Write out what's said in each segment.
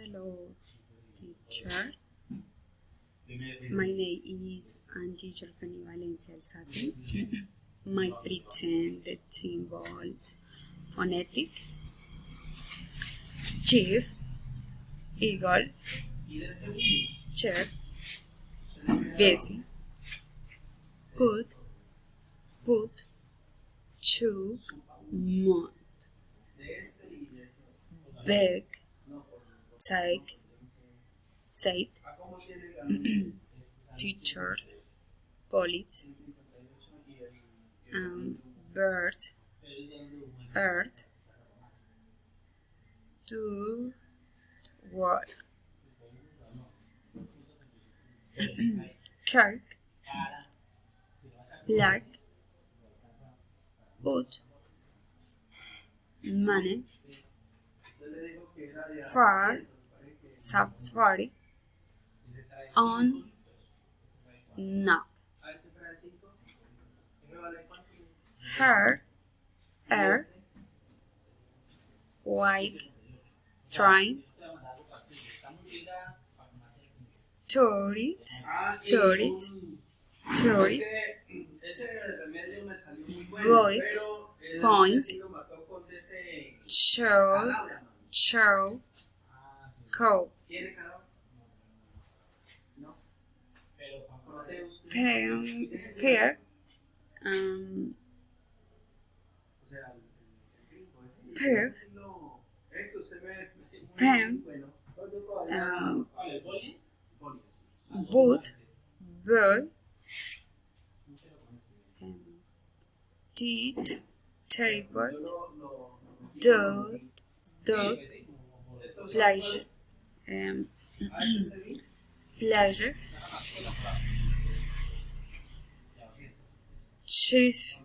Hello, teacher. My name is Teacher Fanny Valencia Alzate. My pretend the symbols phonetic. Chief, eagle, chair, busy, good, put, choose, month, beg, take, said, teachers, police, bird, earth, to work, kirk, black, wood, money, far, safari, on, knock, her, air, white, train, turret, void, point, show, cow, pear, pear, pen, boot, bird, teeth, table, dog, pleasure, pleasure, cheese,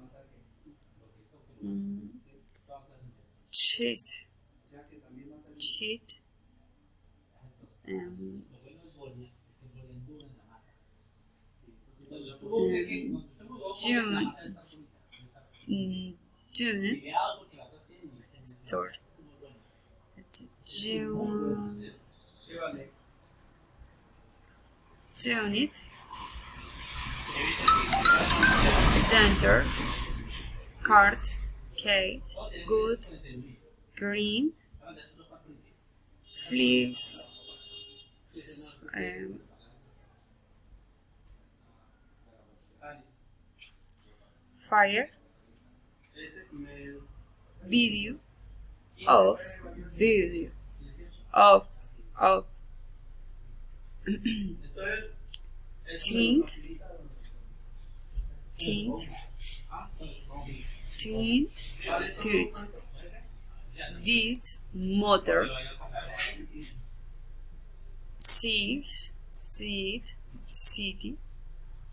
cheat, June, store. It's June, unit, danger, card, Kate, good, green, flip, fire, video, off, tint, this, motor, seed, city,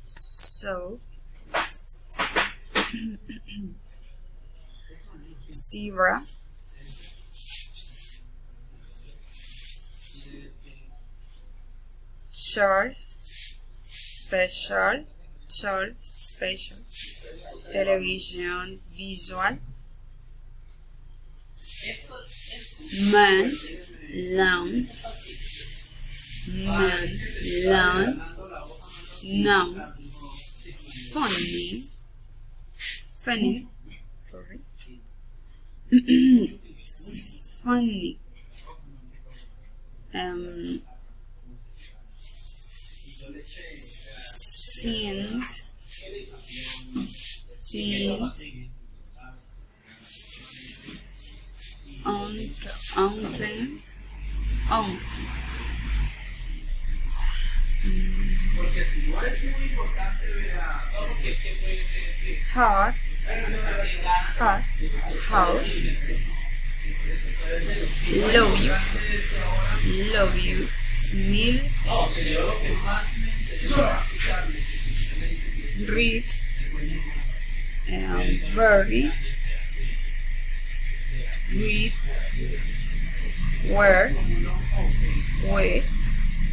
so, zebra, short, special, television, visual, month, long, noun, funny, sorry, funny, scent, uncle, heart, house, love you, smell, read, berry, read,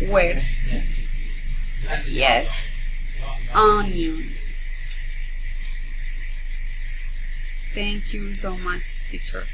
where, yes, onion. Thank you so much, teacher.